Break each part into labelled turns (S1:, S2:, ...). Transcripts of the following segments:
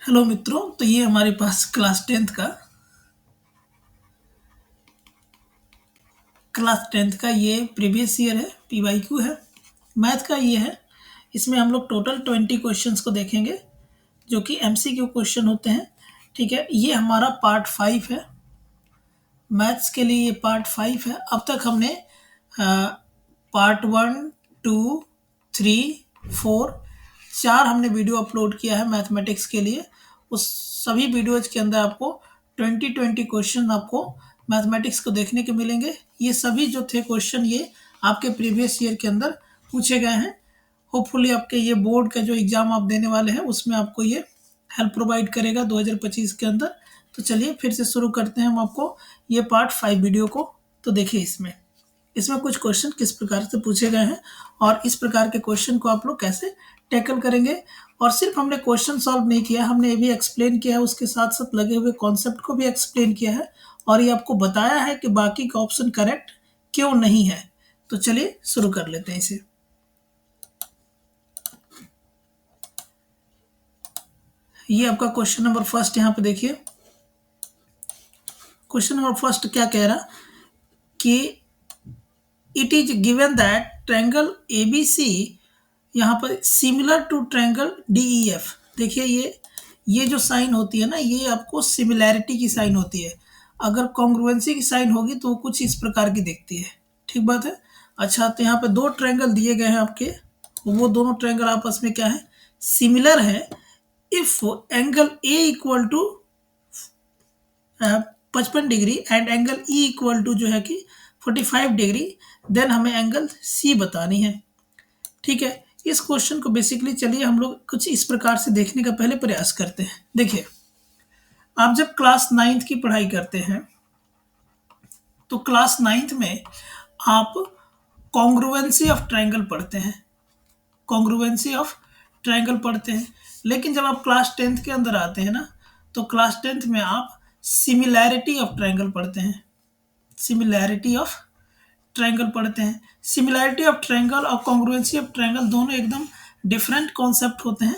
S1: Hello मित्रों, तो ये हमारे पास क्लास टेंथ का ये प्रीवियस ईयर है, पीवाईक्यू है, मैथ का ये है। इसमें हम लोग टोटल 20 क्वेश्चंस को देखेंगे जो कि एमसीक्यू क्वेश्चन होते हैं। ठीक है, ये हमारा पार्ट 5 है। मैथ्स के लिए ये पार्ट 5 है। अब तक हमने पार्ट 1, 2, 3, 4 4 हमने वीडियो अपलोड किया है मैथमेटिक्स के लिए। उस सभी वीडियोज के अंदर आपको 20 क्वेश्चन आपको मैथमेटिक्स को देखने के मिलेंगे। ये सभी जो थे क्वेश्चन ये आपके प्रीवियस ईयर के अंदर पूछे गए हैं। होपफुली आपके ये बोर्ड का जो एग्ज़ाम आप देने वाले हैं उसमें आपको ये हेल्प प्रोवाइड करेगा 2025 के अंदर। तो चलिए फिर से शुरू करते हैं हम आपको ये पार्ट 5 वीडियो को। तो देखिए इसमें कुछ क्वेश्चन किस प्रकार से पूछे गए हैं और इस प्रकार के क्वेश्चन को आप लोग कैसे टैकल करेंगे। और सिर्फ हमने क्वेश्चन सॉल्व नहीं किया, हमने ये भी एक्सप्लेन किया है, उसके साथ साथ लगे हुए कॉन्सेप्ट को भी एक्सप्लेन किया है और ये आपको बताया है कि बाकी का ऑप्शन करेक्ट क्यों नहीं है। तो चलिए शुरू कर लेते हैं इसे। ये आपका क्वेश्चन नंबर फर्स्ट यहाँ पे देखिए। क्वेश्चन नंबर फर्स्ट क्या कह रहा कि it is given that triangle ABC यहाँ पर सिमिलर टू ट्रायंगल डीईएफ। देखिए ये जो साइन होती है ना, ये आपको सिमिलैरिटी की साइन होती है। अगर कॉन्ग्रुएंसी की साइन होगी तो वो कुछ इस प्रकार की दिखती है। ठीक बात है। अच्छा, तो यहाँ पे दो ट्रायंगल दिए गए हैं आपके, वो दोनों ट्रायंगल आपस में क्या है, सिमिलर है। If angle A equal to 55 degree and angle E equal to जो है कि 45 डिग्री, देन हमें एंगल सी बतानी है। ठीक है, इस क्वेश्चन को बेसिकली चलिए हम लोग कुछ इस प्रकार से देखने का पहले प्रयास करते हैं। देखिए, आप जब क्लास 9th की पढ़ाई करते हैं तो क्लास 9th में आप कॉन्ग्रुएंसी ऑफ ट्रायंगल पढ़ते हैं, कॉन्ग्रुएंसी ऑफ ट्रायंगल पढ़ते हैं। लेकिन जब आप क्लास 10th के अंदर आते हैं ना, तो क्लास 10th में आप सिमिलैरिटी ऑफ ट्रायंगल पढ़ते हैं, सिमिलैरिटी ऑफ ट्रायंगल पढ़ते हैं। सिमिलैरिटी ऑफ ट्रायंगल और कॉन्ग्रुएंसी ऑफ ट्रायंगल दोनों एकदम डिफरेंट कॉन्सेप्ट होते हैं।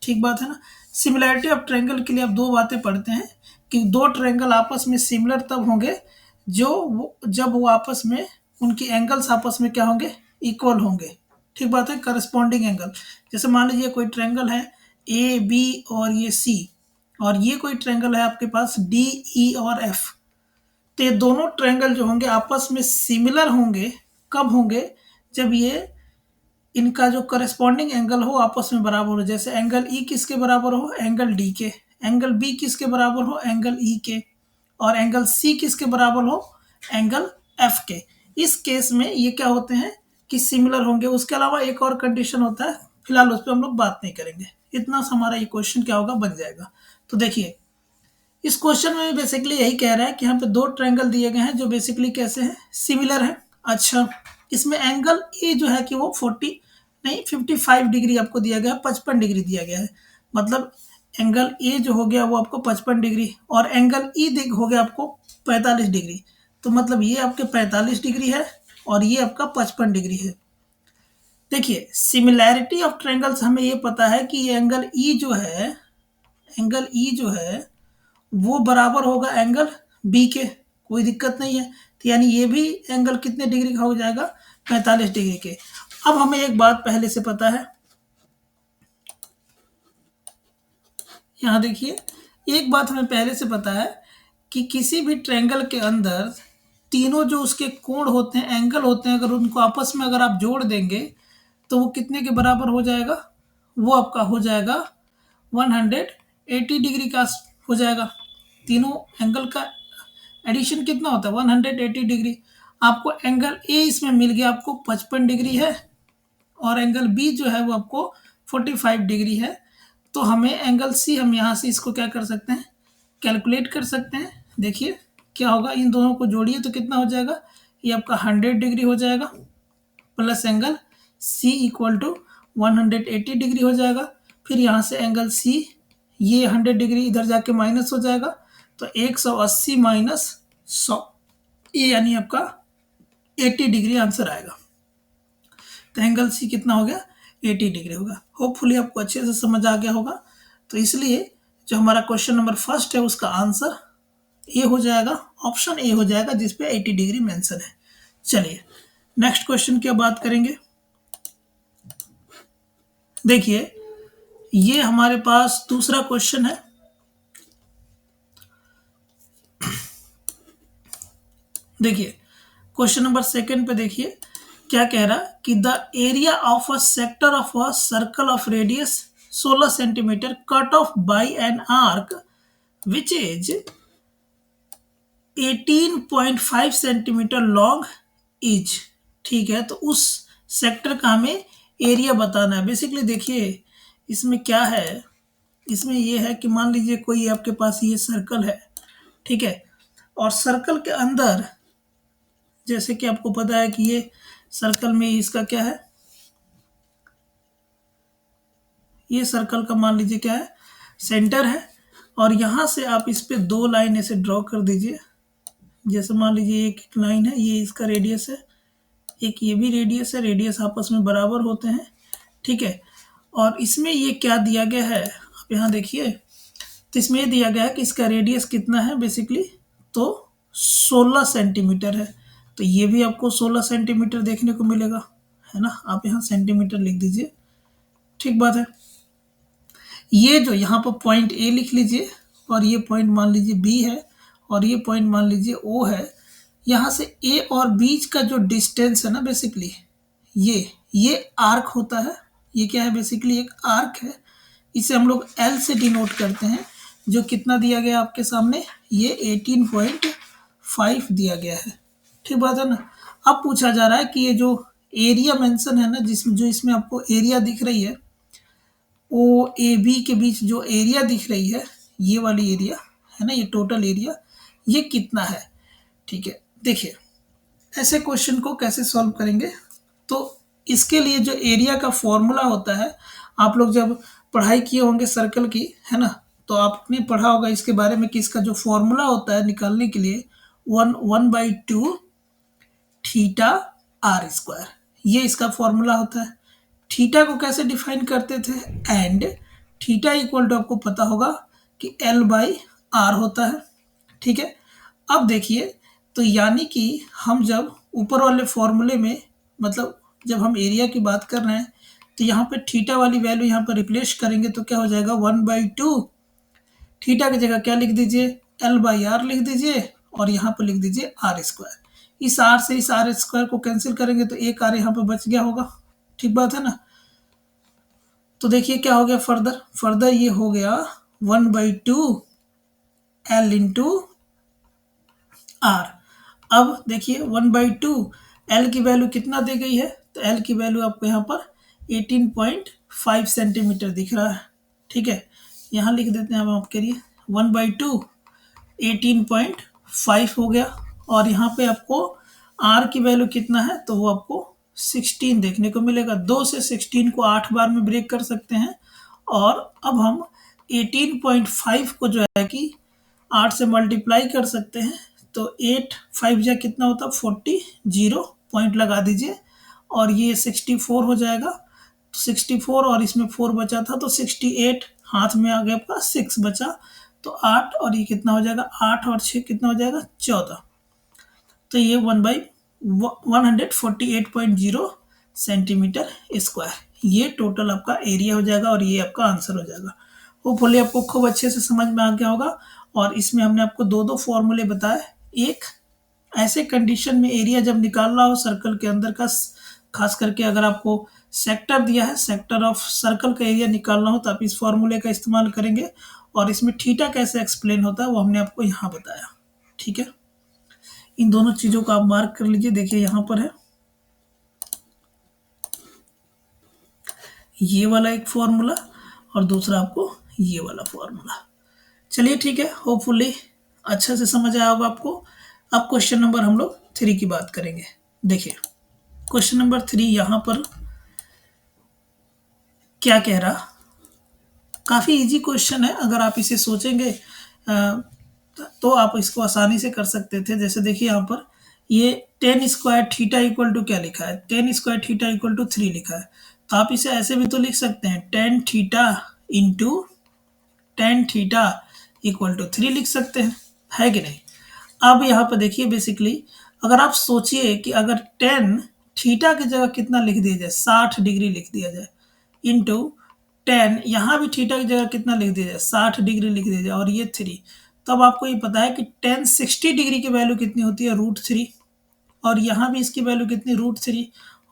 S1: ठीक बात है ना। सिमिलैरिटी ऑफ ट्रायंगल के लिए आप दो बातें पढ़ते हैं कि दो ट्रायंगल आपस में सिमिलर तब होंगे जब वो आपस में उनकी एंगल्स आपस में क्या होंगे, इक्वल होंगे। ठीक बात है, करस्पॉन्डिंग एंगल। जैसे मान लीजिए कोई ट्रायंगल है ए बी और ये सी, और ये कोई ट्रायंगल है आपके पास डी ई और एफ। तो ये दोनों ट्रायंगल जो होंगे आपस में सिमिलर होंगे, कब होंगे, जब ये इनका जो करस्पॉन्डिंग एंगल हो आपस में बराबर हो। जैसे एंगल ई किसके बराबर हो, एंगल डी के, एंगल बी किसके बराबर हो, एंगल ई के, और एंगल सी किसके बराबर हो, एंगल एफ के। इस केस में ये क्या होते हैं कि सिमिलर होंगे। उसके अलावा एक और कंडीशन होता है, फिलहाल उस पर हम लोग बात नहीं करेंगे। इतना सा हमारा ये क्वेश्चन क्या होगा, बन जाएगा। तो देखिए, इस क्वेश्चन में बेसिकली यही कह रहा है कि यहाँ पे दो ट्रायंगल दिए गए हैं जो बेसिकली कैसे हैं, सिमिलर हैं। अच्छा, इसमें एंगल ए जो है कि वो 55 डिग्री आपको दिया गया है, 55 डिग्री दिया गया है। मतलब एंगल ए जो हो गया वो आपको 55 डिग्री, और एंगल ई हो गया आपको 45 डिग्री। तो मतलब ये आपके 45 डिग्री है और ये आपका 55 डिग्री है। देखिए, सिमिलैरिटी ऑफ ट्रायंगल्स हमें ये पता है कि ये एंगल ई जो है, एंगल ई जो है वो बराबर होगा एंगल बी के। कोई दिक्कत नहीं है। तो यानी ये भी एंगल कितने डिग्री का हो जाएगा, 45 डिग्री के। अब हमें एक बात पहले से पता है, यहाँ देखिए, एक बात हमें पहले से पता है कि किसी भी ट्रायंगल के अंदर तीनों जो उसके कोण होते हैं, एंगल होते हैं, अगर उनको आपस में अगर आप जोड़ देंगे तो वो कितने के बराबर हो जाएगा, वो आपका हो जाएगा 180 डिग्री का हो जाएगा। तीनों एंगल का एडिशन कितना होता है, 180 डिग्री। आपको एंगल ए इसमें मिल गया, आपको 55 डिग्री है, और एंगल बी जो है वो आपको 45 डिग्री है। तो हमें एंगल सी, हम यहाँ से इसको क्या कर सकते हैं, कैलकुलेट कर सकते हैं। देखिए क्या होगा, इन दोनों को जोड़िए तो कितना हो जाएगा, ये आपका 100 डिग्री हो जाएगा, plus angle C equal to 180 degree हो जाएगा। फिर यहाँ से एंगल सी, ये 100 डिग्री इधर जाके माइनस हो जाएगा, तो 180 माइनस 100, ये यानी आपका 80 डिग्री आंसर आएगा। तो एंगल सी कितना हो गया, 80 डिग्री होगा। होपफुली आपको अच्छे से समझ आ गया होगा। तो इसलिए जो हमारा क्वेश्चन नंबर फर्स्ट है उसका आंसर ए हो जाएगा, ऑप्शन ए हो जाएगा, जिसपे 80 डिग्री मेंशन है। चलिए नेक्स्ट क्वेश्चन की बात करेंगे। देखिए ये हमारे पास दूसरा क्वेश्चन है। देखिए क्वेश्चन नंबर सेकंड पे देखिए क्या कह रहा है कि the area of a sector of a circle of radius 16 centimetre cut off by an arc which is 18.5 centimetre long is. ठीक है, तो उस सेक्टर का हमें एरिया बताना है। बेसिकली देखिए इसमें क्या है, इसमें ये है कि मान लीजिए कोई आपके पास ये सर्कल है, ठीक है, और सर्कल के अंदर जैसे कि आपको पता है कि ये सर्कल में इसका क्या है, ये सर्कल का मान लीजिए क्या है, सेंटर है, और यहाँ से आप इस पे दो लाइन ऐसे ड्रॉ कर दीजिए। जैसे मान लीजिए एक लाइन है, ये इसका रेडियस है, एक ये भी रेडियस है, रेडियस आपस में बराबर होते हैं, ठीक है। और इसमें ये क्या दिया गया है, आप यहाँ देखिए, तो इसमें ये दिया गया है कि इसका रेडियस कितना है बेसिकली, तो 16 सेंटीमीटर है। तो ये भी आपको 16 सेंटीमीटर देखने को मिलेगा, है ना। आप यहाँ सेंटीमीटर लिख दीजिए, ठीक बात है। ये जो यहाँ पर पॉइंट ए लिख लीजिए, और ये पॉइंट मान लीजिए बी है, और ये पॉइंट मान लीजिए ओ है। यहाँ से ए और बीच का जो डिस्टेंस है ना बेसिकली, ये आर्क होता है। ये क्या है, बेसिकली एक आर्क है। इसे हम लोग एल से डिनोट करते हैं, जो कितना दिया गया आपके सामने, ये 18.5 दिया गया है, ठीक बात है ना। अब पूछा जा रहा है कि ये जो एरिया मेंशन है ना, जिसमें जो इसमें आपको एरिया दिख रही है, ओ ए बी के बीच जो एरिया दिख रही है, ये वाली एरिया है ना, ये टोटल एरिया, ये कितना है। ठीक है, देखिए ऐसे क्वेश्चन को कैसे सॉल्व करेंगे, तो इसके लिए जो एरिया का फॉर्मूला होता है, आप लोग जब पढ़ाई किए होंगे सर्कल की, है ना, तो आपने पढ़ा होगा इसके बारे में कि इसका जो फॉर्मूला होता है निकालने के लिए, 1/2 थीटा आर स्क्वायर, ये इसका फॉर्मूला होता है। थीटा को कैसे डिफाइन करते थे, एंड थीटा इक्वल टू आपको पता होगा कि L/R होता है, ठीक है। अब देखिए, तो यानी कि हम जब ऊपर वाले फॉर्मूले में, मतलब जब हम एरिया की बात कर रहे हैं, तो यहाँ पे थीटा वाली वैल्यू यहाँ पर रिप्लेस करेंगे तो क्या हो जाएगा, 1/2 थीटा की जगह क्या लिख दीजिए, L/R लिख दीजिए, और यहाँ पर लिख दीजिए आर स्क्वायर। इस आर से इस आर स्क्वायर को कैंसिल करेंगे तो एक आर यहाँ पर बच गया होगा, ठीक बात है ना। तो देखिए क्या हो गया, फर्दर ये हो गया 1/2 L इंटू आर। अब देखिए 1/2 L की वैल्यू कितना दी गई है, तो L की वैल्यू आपको यहाँ पर 18.5 सेंटीमीटर दिख रहा है, ठीक है। यहाँ लिख देते हैं हम आपके लिए 1/2 18.5 हो गया, और यहाँ पे आपको R की वैल्यू कितना है, तो वो आपको 16 देखने को मिलेगा। 2 से 16 को 8 बार में ब्रेक कर सकते हैं, और अब हम 18.5 को जो है कि 8 से मल्टीप्लाई कर सकते हैं, तो 8 5 जा कितना होता है 40, 0 पॉइंट लगा दीजिए, और ये 64 हो जाएगा। तो 64 और इसमें 4 बचा था, तो 68 हाथ में आ गया आपका, 6 बचा, तो 8 और ये कितना हो जाएगा, 8 और 6 कितना हो जाएगा 14। तो ये 1/148.0 सेंटीमीटर स्क्वायर, ये टोटल आपका एरिया हो जाएगा, और ये आपका आंसर हो जाएगा। होपफुली आपको खूब अच्छे से समझ में आ गया होगा। और इसमें हमने आपको दो फॉर्मूले बताए, एक ऐसे कंडीशन में एरिया जब निकालना हो सर्कल के अंदर का, खास करके अगर आपको सेक्टर दिया है, सेक्टर ऑफ सर्कल का एरिया निकालना हो, तो आप इस फॉर्मूले का इस्तेमाल करेंगे। और इसमें थीटा कैसे एक्सप्लेन होता है वो हमने आपको यहाँ बताया, ठीक है। इन दोनों चीज़ों को आप मार्क कर लीजिए, देखिए यहाँ पर है ये वाला एक फॉर्मूला, और दूसरा आपको ये वाला फॉर्मूला। चलिए ठीक है, होपफुली अच्छा से समझ आया होगा आपको। अब क्वेश्चन नंबर हम लोग 3 की बात करेंगे। देखिए क्वेश्चन नंबर 3 यहाँ पर क्या कह रहा, काफ़ी इजी क्वेश्चन है, अगर आप इसे सोचेंगे तो आप इसको आसानी से कर सकते थे। जैसे देखिए यहाँ पर ये tan square theta equal to क्या लिखा है, tan square theta equal to 3 लिखा है, तो आप इसे ऐसे भी तो लिख सकते हैं tan theta into tan theta equal to 3 लिख सकते हैं, है कि नहीं। अब यहाँ पर देखिए बेसिकली अगर आप सोचिए कि अगर tan थीटा की जगह कितना लिख दिया जाए, 60 डिग्री लिख दिया जाए, इंटू tan यहाँ भी थीटा की जगह कितना लिख दिया जाए, 60 डिग्री लिख दिया जाए, और ये 3, तब आपको ये पता है कि tan 60 डिग्री की वैल्यू कितनी होती है, √3, और यहाँ भी इसकी वैल्यू कितनी, √3,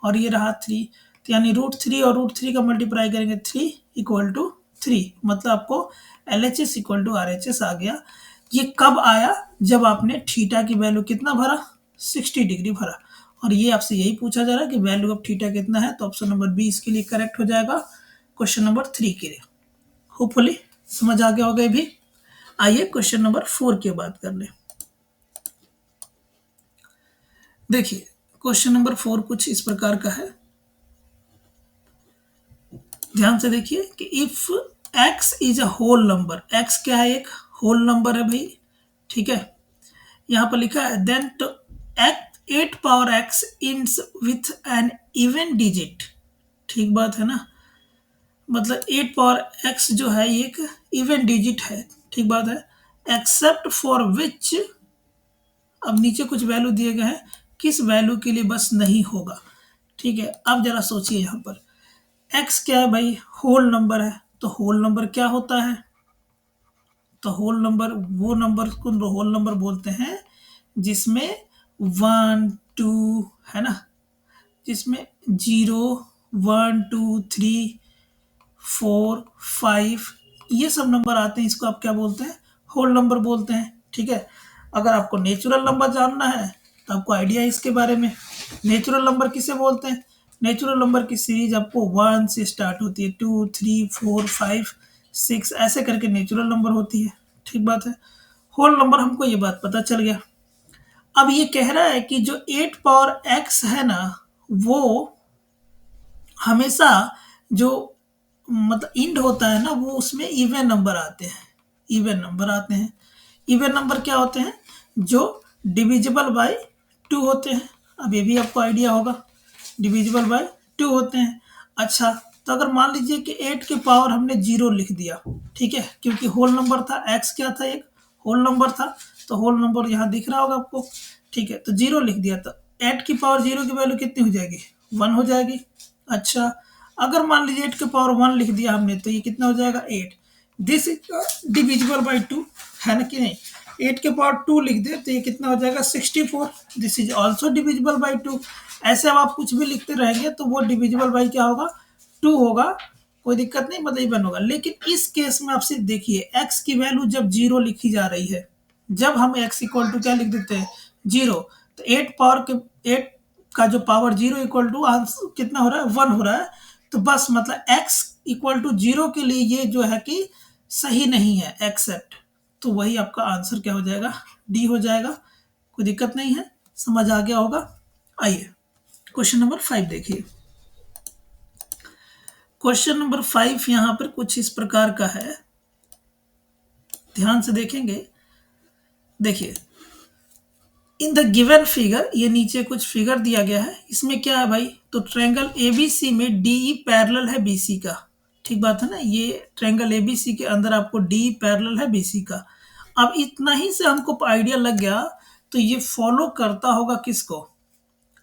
S1: और ये रहा 3, तो यानी √3 और √3 का मल्टीप्लाई करेंगे 3 इक्वल टू 3, मतलब आपको LHS इक्वल टू RHS आ गया। ये कब आया, जब आपने थीटा की वैल्यू कितना भरा, 60 डिग्री भरा, और ये आपसे यही पूछा जा रहा है कि वैल्यू ऑफ थीटा कितना है, तो ऑप्शन नंबर बी इसके लिए करेक्ट हो जाएगा क्वेश्चन नंबर 3 के लिए। होपफुली समझ आ गया होगा ये भी। आइए क्वेश्चन नंबर 4 की बात कर लें। देखिए क्वेश्चन नंबर 4 कुछ इस प्रकार का है, ध्यान से देखिए कि if x is a whole number, x क्या है, एक होल नंबर है भाई, ठीक है। यहाँ पर लिखा है देन टू 8 पावर x इंस विथ एन इवन डिजिट, ठीक बात है ना, मतलब 8 पावर x जो है एक इवन डिजिट है, ठीक बात है, एक्सेप्ट फॉर विच, अब नीचे कुछ वैल्यू दिए गए हैं, किस वैल्यू के लिए बस नहीं होगा, ठीक है। अब जरा सोचिए यहाँ पर x क्या है भाई, होल नंबर है, तो होल नंबर क्या होता है, तो होल नंबर वो नंबर को होल नंबर बोलते हैं जिसमें 1 2 है ना, जिसमें 0 1 2 3 4 5 ये सब नंबर आते हैं, इसको आप क्या बोलते हैं, होल नंबर बोलते हैं, ठीक है। अगर आपको नेचुरल नंबर जानना है तो आपको आइडिया है इसके बारे में, नेचुरल नंबर किसे बोलते हैं, नेचुरल नंबर की सीरीज आपको 1 से स्टार्ट होती है, 2 3 4 5 6 ऐसे करके नेचुरल नंबर होती है, ठीक बात है। होल नंबर हमको ये बात पता चल गया। अब ये कह रहा है कि जो 8 पावर x है ना, वो हमेशा जो मतलब इंड होता है ना, वो उसमें इवन नंबर आते हैं, इवन नंबर आते हैं। इवन नंबर क्या होते हैं, जो डिविजिबल बाय 2 होते हैं, अब ये भी आपको आइडिया होगा, डिविजिबल बाय 2 होते हैं। अच्छा, तो अगर मान लीजिए कि 8 के पावर हमने 0 लिख दिया, ठीक है, क्योंकि होल नंबर था, x क्या था, एक होल नंबर था, तो होल नंबर यहाँ दिख रहा होगा आपको, ठीक है, तो 0 लिख दिया, तो 8 की पावर 0 की वैल्यू कितनी हो जाएगी, 1 हो जाएगी। अच्छा, अगर मान लीजिए 8 के पावर 1 लिख दिया हमने, तो ये कितना हो जाएगा, 8, दिस इज डिविजिबल बाई 2, है ना कि नहीं। 8 के पावर 2 लिख दे तो ये कितना हो जाएगा, 64, this is also divisible by 2। ऐसे अब आप कुछ भी लिखते रहेंगे तो वो डिविजिबल बाई क्या होगा, 2 होगा, कोई दिक्कत नहीं, मतलब इवन होगा। लेकिन इस केस में आप सिर्फ देखिए x की वैल्यू जब 0 लिखी जा रही है, जब हम x इक्वल टू क्या लिख देते हैं, 0, तो 8 पावर के 8 का जो पावर 0 इक्वल टू कितना हो रहा है, 1 हो रहा है, तो बस मतलब x इक्वल टू 0 के लिए ये जो है कि सही नहीं है, एक्सेप्ट, तो वही आपका आंसर क्या हो जाएगा, डी हो जाएगा। कोई दिक्कत नहीं है, समझ आ गया होगा। आइए क्वेश्चन नंबर 5 देखिए। क्वेश्चन नंबर 5 यहाँ पर कुछ इस प्रकार का है, ध्यान से देखेंगे। देखिए इन द गिवन फिगर, ये नीचे कुछ फिगर दिया गया है, इसमें क्या है भाई, तो ट्रायंगल एबीसी में डीई पैरेलल है बीसी का, ठीक बात है ना, ये ट्रायंगल एबीसी के अंदर आपको डी पैरेलल है बीसी का। अब इतना ही से हमको आइडिया लग गया, तो ये फॉलो करता होगा किसको,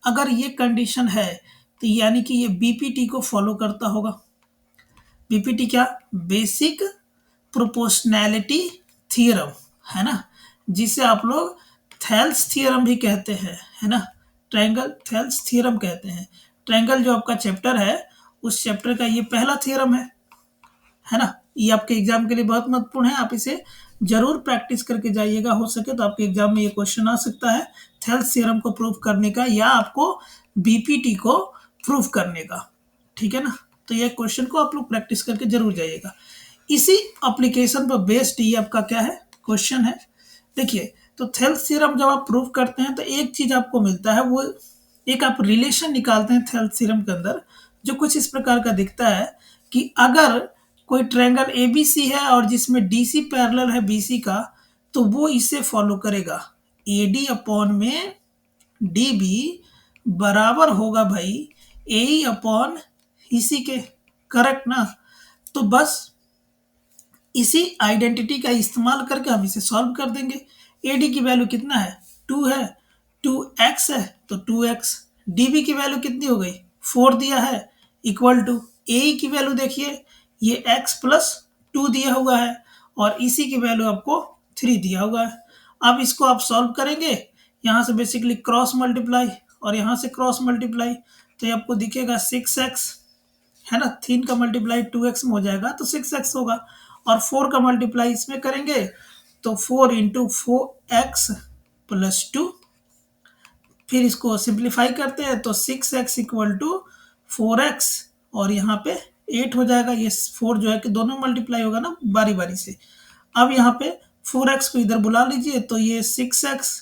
S1: अगर ये कंडीशन है तो यानी कि ये बीपीटी को फॉलो करता होगा। बीपीटी क्या, बेसिक प्रोपोर्शनैलिटी थ्योरम, है ना, जिसे आप लोग थेल्स थ्योरम भी कहते हैं, है ना, ट्रायंगल थेल्स थ्योरम कहते हैं। ट्रायंगल जो आपका चैप्टर है, उस चैप्टर का ये पहला थ्योरम है ना, ये आपके एग्जाम के लिए बहुत महत्वपूर्ण है, आप इसे जरूर प्रैक्टिस करके जाइएगा, हो सके तो आपके एग्जाम में ये क्वेश्चन आ सकता है, थेल्स थ्योरम को प्रूव करने का या आपको बीपीटी को प्रूव करने का, ठीक है ना। तो ये क्वेश्चन को आप लोग प्रैक्टिस करके जरूर जाइएगा। इसी एप्लीकेशन पर बेस्ड ये आपका क्या है, क्वेश्चन है। देखिए तो थेल्स थ्योरम जब आप प्रूव करते हैं तो एक चीज आपको मिलता है, वो एक आप रिलेशन निकालते हैं थेल्स थ्योरम के अंदर, जो कुछ इस प्रकार का दिखता है कि अगर कोई ट्रायंगल एबीसी है और जिसमें डीसी पैरेलल है बीसी का, तो वो इसे फॉलो करेगा, एडी अपॉन में डीबी बराबर होगा भाई ए अपॉन इसी के, करेक्ट ना। तो बस इसी आइडेंटिटी का इस्तेमाल करके हम इसे सॉल्व कर देंगे। ए डी की वैल्यू कितना है, 2 है, 2x है तो 2x। डी बी की वैल्यू कितनी हो गई, 4 दिया है, इक्वल टू ए की वैल्यू देखिए, ये x प्लस 2 दिया हुआ है और इसी की वैल्यू आपको 3 दिया हुआ है। अब इसको आप सॉल्व करेंगे, यहाँ से बेसिकली क्रॉस मल्टीप्लाई और यहाँ से क्रॉस मल्टीप्लाई, तो ये आपको दिखेगा 6x, है ना, 3 का मल्टीप्लाई 2x में हो जाएगा तो 6x होगा, और 4 का मल्टीप्लाई इसमें करेंगे तो 4 इंटू 4x प्लस 2, फिर इसको सिंप्लीफाई करते हैं तो 6x इक्वल टू 4x और यहाँ पे 8 हो जाएगा। ये 4 जो है कि दोनों मल्टीप्लाई होगा ना बारी बारी से। अब यहाँ पे 4x को इधर बुला लीजिए तो ये 6x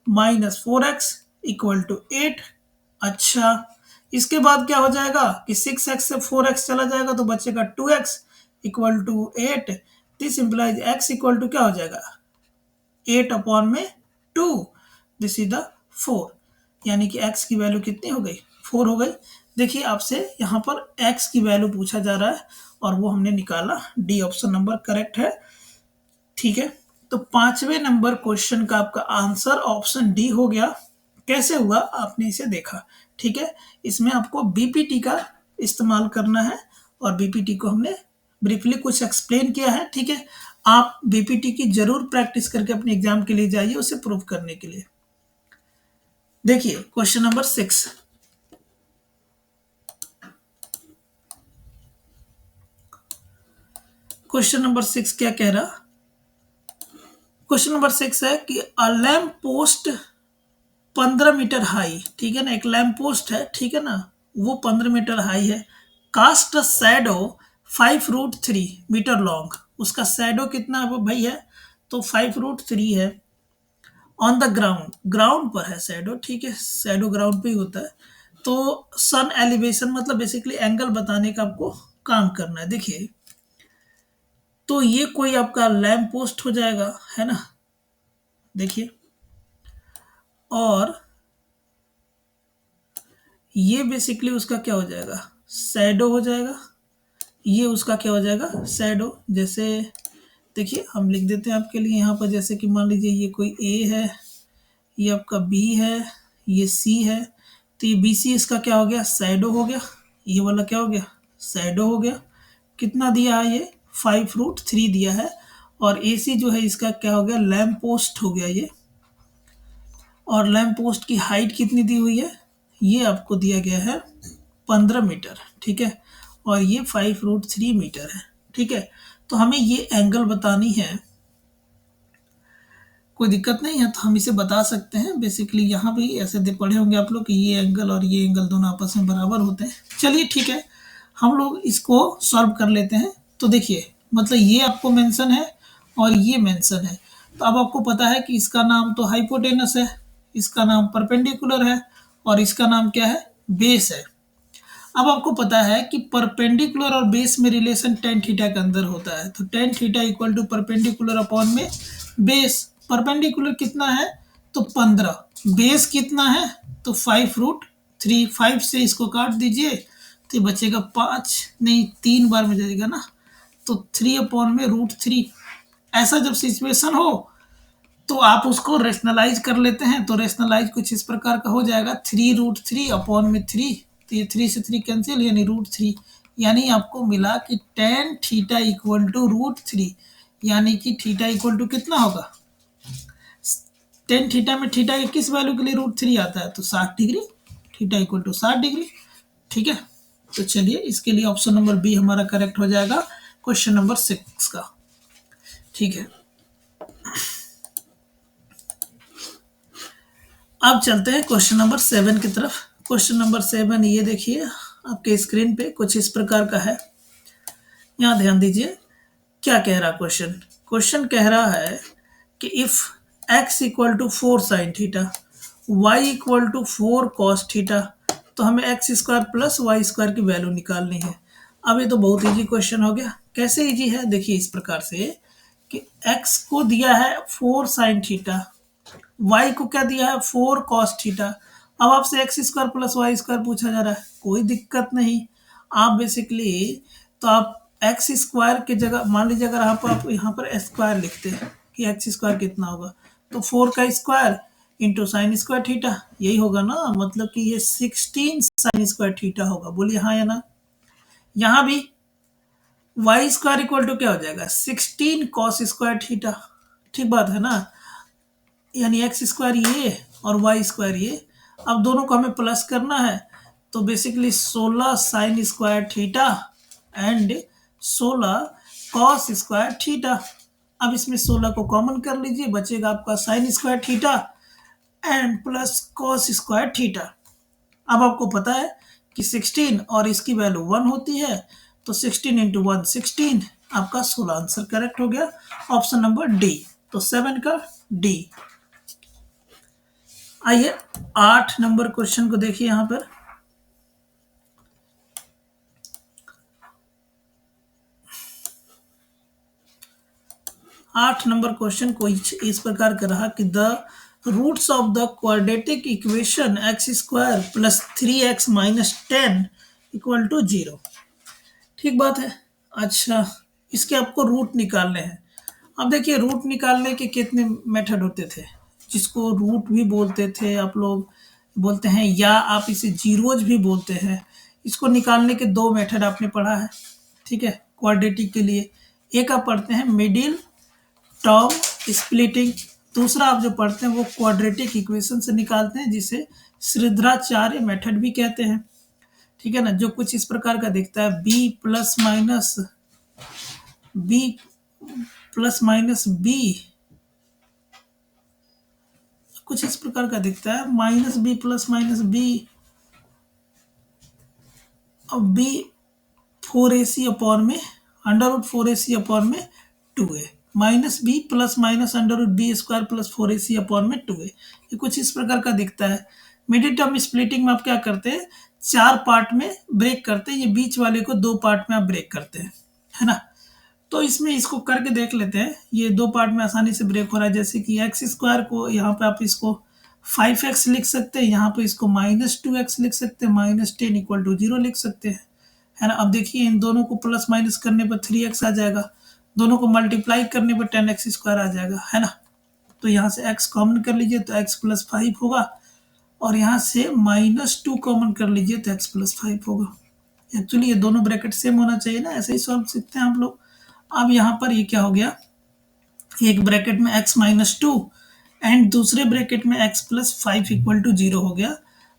S1: minus 4x equal to 8। अच्छा, इसके बाद क्या हो जाएगा कि 6x से 4x चला जाएगा तो बचेगा 2x equal to 8। This implies x equal to क्या हो जाएगा, 8 अपॉन में 2, दिस इज द 4, यानी कि x की वैल्यू कितनी हो गई, 4 हो गई। देखिए आपसे यहाँ पर x की वैल्यू पूछा जा रहा है और वो हमने निकाला, डी ऑप्शन नंबर करेक्ट है। ठीक है, तो 5वें नंबर क्वेश्चन का आपका आंसर ऑप्शन डी हो गया। कैसे हुआ आपने इसे देखा। ठीक है, इसमें आपको बीपीटी का इस्तेमाल करना है और बीपीटी को हमने ब्रीफली कुछ एक्सप्लेन किया है। ठीक है, आप बीपीटी की जरूर प्रैक्टिस करके अपने एग्जाम के लिए जाइए उसे प्रूव करने के लिए। देखिए क्वेश्चन नंबर 6, क्वेश्चन नंबर 6 क्या कह रहा, क्वेश्चन नंबर 6 है कि a lamp post 15 metre high, ठीक है ना, एक लैम्प पोस्ट है, ठीक है ना, वो 15 मीटर हाई है, cast a shadow 5√3 metre long, उसका शैडो कितना वो भाई है, तो 5√3 है, ऑन द ग्राउंड, ग्राउंड पर है शैडो, ठीक है, शैडो ग्राउंड पे ही होता है। तो सन एलिवेशन मतलब बेसिकली एंगल बताने का आपको काम करना है। देखिए तो ये कोई आपका लैम्प पोस्ट हो जाएगा, है ना, देखिए, और ये बेसिकली उसका क्या हो जाएगा, शैडो हो जाएगा, ये उसका क्या हो जाएगा, शैडो। जैसे देखिए हम लिख देते हैं आपके लिए यहाँ पर, जैसे कि मान लीजिए ये कोई ए है, ये आपका बी है, ये सी है, तो ये बी सी इसका क्या हो गया, शैडो हो गया, ये वाला क्या हो गया, शैडो हो गया। कितना दिया है ये, 5√3 दिया है, और ए सी जो है इसका क्या हो गया, लैम्प पोस्ट हो गया ये, और लैम्प पोस्ट की हाइट कितनी दी हुई है, ये आपको दिया गया है 15 मीटर, ठीक है, और ये 5√3 मीटर है। ठीक है, तो हमें ये एंगल बतानी है, कोई दिक्कत नहीं है, तो हम इसे बता सकते हैं। बेसिकली यहाँ भी ऐसे पढ़े होंगे आप लोग कि ये एंगल और ये एंगल दोनों आपस में बराबर होते हैं। चलिए ठीक है, हम लोग इसको सॉल्व कर लेते हैं। तो देखिए मतलब ये आपको मेंशन है और ये मेंशन है, तो अब आपको पता है कि इसका नाम तो हाइपोटेनस है, इसका नाम परपेंडिकुलर है और इसका नाम क्या है, बेस है। अब आपको पता है कि परपेंडिकुलर और बेस में रिलेशन टेन थीटा के अंदर होता है, तो tan theta equal to perpendicular upon में बेस। परपेंडिकुलर कितना है, तो 15, बेस कितना है, तो 5√3, 5 से इसको काट दीजिए तो बचेगा 5, नहीं 3 बार में जाएगा ना, तो 3 अपॉन में √3। ऐसा जब सिचुएशन हो तो आप उसको रेशनलाइज कर लेते हैं, तो रेशनलाइज कुछ इस प्रकार का हो जाएगा, 3√3 अपॉन में 3, तो ये 3 से 3 कैंसिल, यानी √3, यानी आपको मिला कि टेन थीटा इक्वल टू √3, यानी कि थीटा इक्वल टू कितना होगा, टेन थीटा में थीटा के किस वैल्यू के लिए √3 आता है, तो 60 degree, theta equal to 60 degree. ठीक है, तो चलिए इसके लिए ऑप्शन नंबर बी हमारा करेक्ट हो जाएगा क्वेश्चन नंबर 6 का। ठीक है, अब चलते हैं क्वेश्चन नंबर 7 की तरफ। क्वेश्चन नंबर 7 ये देखिए आपके स्क्रीन पे कुछ इस प्रकार का है, यहाँ ध्यान दीजिए क्या कह रहा क्वेश्चन। क्वेश्चन कह रहा है कि if x equal to 4 sine theta, y equal to 4 cos theta, तो हमें x square plus y square की वैल्यू निकालनी है। अब ये तो बहुत इजी क्वेश्चन हो गया। कैसे इजी है, देखिए इस प्रकार से कि x को दिया है 4 साइन थीटा, y को क्या दिया है 4 कॉस थीटा। अब आपसे x square plus y square पूछा जा रहा है, कोई दिक्कत नहीं, आप बेसिकली तो आप एक्स स्क्वायर की जगह मान लीजिए अगर आप यहाँ पर स्क्वायर लिखते हैं कि एक्स स्क्वायर कितना होगा, तो 4 का square into sine square theta, यही होगा ना, मतलब कि ये 16 साइन स्क्वायर थीटा होगा। बोलिए हाँ या ना। यहाँ भी वाई स्क्वायर इक्वल टू क्या हो जाएगा, 16 कॉस स्क्वायर थीटा। ठीक बात है ना, यानी एक्स स्क्वायर ये और वाई स्क्वायर ये। अब दोनों को हमें प्लस करना है, तो basically 16 sine square theta and 16 cos square theta. अब इसमें 16 को कॉमन कर लीजिए, बचेगा आपका sine square theta and plus cos square theta. अब आपको पता है कि 16 और इसकी वैल्यू 1 होती है, तो 16 इंटू 1 16, आपका 16 आंसर करेक्ट हो गया, ऑप्शन नंबर डी। तो 7 का डी। आइए 8 नंबर क्वेश्चन को देखिए। यहां पर 8 नंबर क्वेश्चन को इस प्रकार का रहा कि the roots of the quadratic equation x square plus 3x minus 10 equal to 0। ठीक बात है। अच्छा, इसके आपको रूट निकालने हैं। अब देखिए, रूट निकालने के कितने मेथड होते थे, जिसको रूट भी बोलते थे आप लोग, बोलते हैं, या आप इसे जीरोज भी बोलते हैं। इसको निकालने के दो मेथड आपने पढ़ा है, ठीक है, क्वाड्रेटिक के लिए। एक आप पढ़ते हैं मिडिल टर्म स्प्लिटिंग, दूसरा आप जो पढ़ते हैं वो क्वाड्रेटिक इक्वेशन से निकालते हैं, जिसे श्रीधराचार्य मेथड भी कहते हैं। ठीक है ना, जो कुछ इस प्रकार का दिखता है, बी प्लस माइनस बी, कुछ इस प्रकार का दिखता है, minus B plus minus B, और बी 4ac अपॉन में अंडर रूट 4ac अपॉन में 2a, minus B plus minus under root B square plus 4ac upon में 2a, ये कुछ इस प्रकार का दिखता है। मिडिल टर्म स्प्लिटिंग में आप क्या करते हैं, 4 पार्ट में ब्रेक करते हैं, ये बीच वाले को 2 पार्ट में आप ब्रेक करते हैं, है ना। तो इसमें इसको करके देख लेते हैं, ये 2 पार्ट में आसानी से ब्रेक हो रहा है। जैसे कि एक्स स्क्वायर को यहाँ पे आप इसको 5x लिख सकते हैं, यहाँ पे इसको -2x लिख सकते हैं, -10 इक्वल टू 0 लिख सकते हैं, है ना। अब देखिए, इन दोनों को प्लस माइनस करने पर 3x आ जाएगा, दोनों को मल्टीप्लाई करने पर 10x स्क्वायर आ जाएगा, है ना। तो यहाँ से x कॉमन कर लीजिए तो x प्लस 5 होगा, और यहाँ से -2 कॉमन कर लीजिए तो x प्लस 5 होगा। एक्चुअली ये दोनों ब्रैकेट सेम होना चाहिए ना, ऐसे ही सॉल्व सीखते हैं आप लोग। अब यहाँ पर ये क्या हो गया, एक ब्रैकेट में x -2 एंड दूसरे ब्रैकेट में x प्लस 5 इक्वल टू 0 हो गया।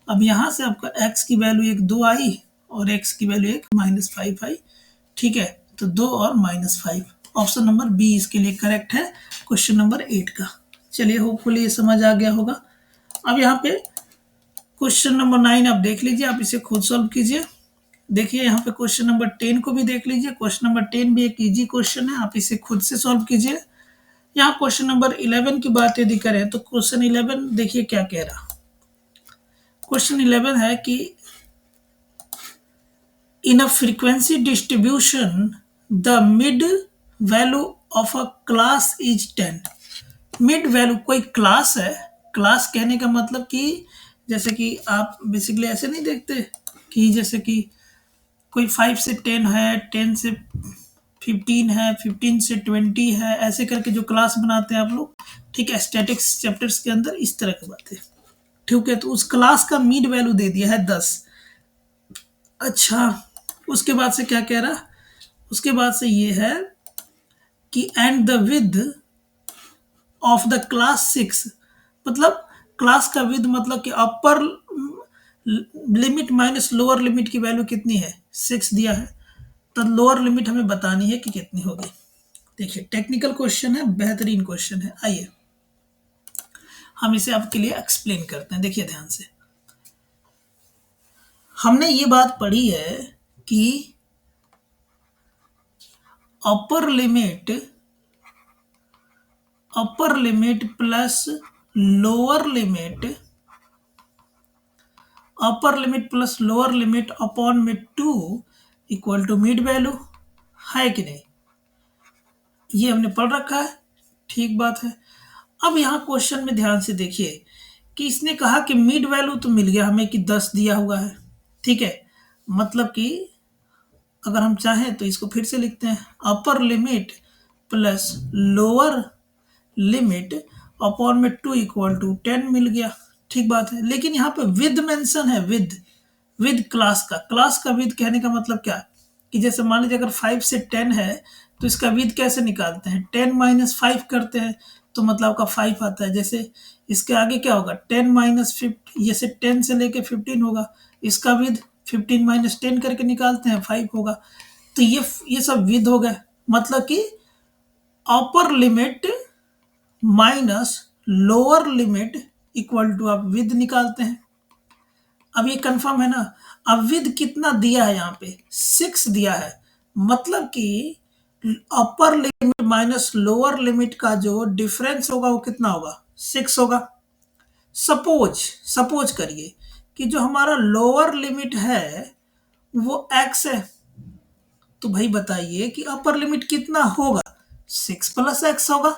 S1: अब यहाँ से आपका x की वैल्यू एक 2 आई और x की वैल्यू एक -5 आई, ठीक है। तो 2 और -5, ऑप्शन नंबर बी इसके लिए करेक्ट है, क्वेश्चन नंबर 8 का। चलिए, होपफुली ये समझ आ गया होगा। अब यहाँ पे क्वेश्चन नंबर 9 आप देख लीजिए, आप इसे खुद सॉल्व कीजिए। देखिए, यहाँ पे क्वेश्चन नंबर 10 को भी देख लीजिए। क्वेश्चन नंबर 10 भी एक इजी क्वेश्चन है, आप इसे खुद से सॉल्व कीजिए। यहाँ क्वेश्चन नंबर 11 की बात यदि करें तो क्वेश्चन 11 देखिए क्या कह रहा। क्वेश्चन 11 है कि in a frequency distribution the mid value of a class is 10। Mid value कोई क्लास है, क्लास कहने का मतलब कि जैसे कि आप बेसिकली ऐसे नहीं देखते कि जैसे कि कोई 5 से 10 है, 10 से 15 है, 15 से 20 है, ऐसे करके जो क्लास बनाते हैं आप लोग, ठीक है, स्टैटिक्स चैप्टर्स के अंदर इस तरह की बात है, ठीक है। तो उस क्लास का मीड वैल्यू दे दिया है 10। अच्छा, उसके बाद से क्या कह रहा, उसके बाद से ये है कि and the with of the class 6, मतलब क्लास का विद मतलब कि upper limit minus lower limit की वैल्यू कितनी है, 6 दिया है, तो लोअर लिमिट हमें बतानी है कि कितनी होगी। देखिए, टेक्निकल क्वेश्चन है, बेहतरीन क्वेश्चन है। आइए हम इसे आपके लिए एक्सप्लेन करते हैं। देखिए ध्यान से, हमने ये बात पढ़ी है कि upper limit plus lower limit, upper limit plus lower limit upon में 2 इक्वल टू मिड वैल्यू, है कि नहीं, ये हमने पढ़ रखा है, ठीक बात है। अब यहाँ क्वेश्चन में ध्यान से देखिए कि इसने कहा कि मिड वैल्यू तो मिल गया हमें कि 10 दिया हुआ है, ठीक है, मतलब कि अगर हम चाहें तो इसको फिर से लिखते हैं, upper limit plus lower limit upon में 2 इक्वल टू 10 मिल गया। ठीक बात है, लेकिन यहाँ पे विद मेंशन है, विद क्लास का विद कहने का मतलब क्या, कि जैसे मान लीजिए अगर 5 से 10 है तो इसका विद कैसे निकालते हैं, 10 माइनस 5 करते हैं तो मतलब आपका 5 आता है। जैसे इसके आगे क्या होगा, 10 माइनस 50, जैसे 10 से लेके 15 होगा, इसका विद 15 माइनस 10 करके निकालते हैं 5 होगा। तो ये सब विद हो गए, मतलब कि upper limit minus lower limit equal to आप विद निकालते हैं। अब ये कंफर्म है ना। अब विद कितना दिया है, यहाँ पे 6 दिया है, मतलब कि upper limit minus lower limit का जो डिफरेंस होगा वो कितना होगा, 6 होगा। सपोज करिए कि जो हमारा लोअर लिमिट है वो x है, तो भाई बताइए कि अपर लिमिट कितना होगा, 6 प्लस एक्स होगा,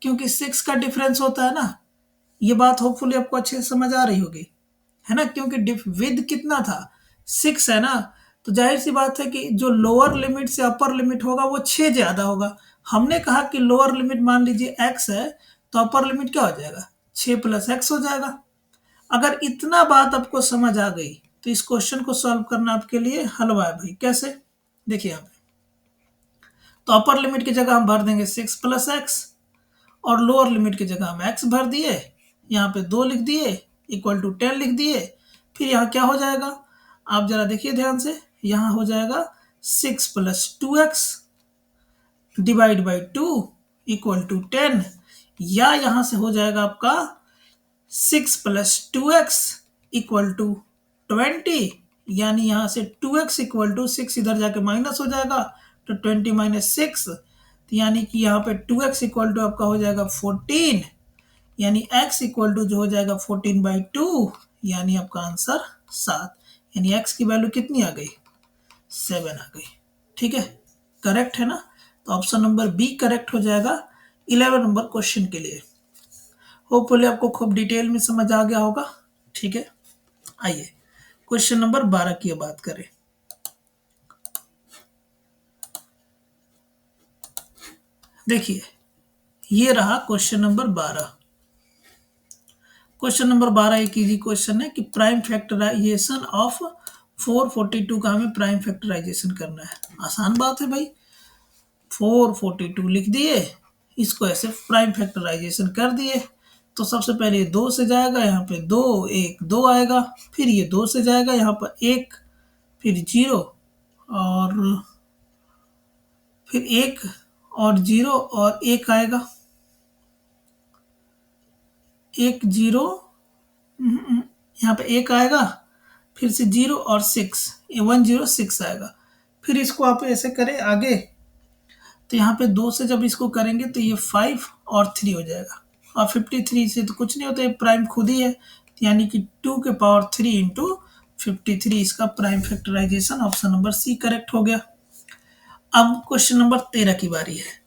S1: क्योंकि 6 का डिफरेंस होता है ना। ये बात होपफुली आपको अच्छे से समझ आ रही होगी, है ना, क्योंकि विद कितना था, 6 है ना। तो जाहिर सी बात है कि जो लोअर लिमिट से अपर लिमिट होगा वो 6 ज्यादा होगा। हमने कहा कि लोअर लिमिट मान लीजिए x है, तो अपर लिमिट क्या हो जाएगा, 6 प्लस एक्स हो जाएगा। अगर इतना बात आपको समझ आ गई तो इस क्वेश्चन को सॉल्व करना आपके लिए हलवा है भाई। कैसे, देखिए यहाँ पे, तो अपर लिमिट की जगह हम भर देंगे 6 प्लस एक्स, और लोअर लिमिट की जगह हम x भर दिए, यहाँ पे 2 लिख दिए, इक्वल टू 10 लिख दिए। फिर यहाँ क्या हो जाएगा, आप जरा देखिए ध्यान से, यहाँ हो जाएगा 6 plus 2x divide by 2 equal to 10, या यहाँ से हो जाएगा आपका 6 प्लस 2x इक्वल टू 20, यानी यहाँ से 2x इक्वल टू 6 इधर जाके माइनस हो जाएगा, तो 20 माइनस 6, तो यानी कि यहाँ पे 2x इक्वल टू आपका हो जाएगा 14, यानी x इक्वल टू जो हो जाएगा 14 बाई 2, यानी आपका आंसर 7, यानी x की वैल्यू कितनी आ गई, 7 आ गई। ठीक है, करेक्ट है ना। तो ऑप्शन नंबर बी करेक्ट हो जाएगा 11 नंबर क्वेश्चन के लिए। होपफुली आपको खूब डिटेल में समझ आ गया होगा। ठीक है, आइए क्वेश्चन नंबर 12 की बात करें। देखिए ये रहा क्वेश्चन नंबर 12। क्वेश्चन नंबर 12 एक इजी क्वेश्चन है कि प्राइम फैक्टराइजेशन ऑफ 442 का हमें प्राइम फैक्टराइजेशन करना है। आसान बात है भाई, 442 लिख दिए, इसको ऐसे प्राइम फैक्टराइजेशन कर दिए। तो सबसे पहले ये 2 से जाएगा, यहाँ पे 2 1 2 आएगा, फिर ये 2 से जाएगा, यहाँ पर 1, फिर 0, और फिर 1 और 0 और 1 आएगा, 1 0, यहाँ पे 1 आएगा, फिर से 0 और 6, ये 106 आएगा। फिर इसको आप ऐसे करें आगे, तो यहाँ पे 2 से जब इसको करेंगे तो ये 5 और 3 हो जाएगा, और 53 से तो कुछ नहीं होता, ये प्राइम खुद ही है, यानी कि 2 के पावर 3 इंटू 53, इसका prime factorisation option number C correct हो गया। अब क्वेश्चन नंबर 13 की बारी है।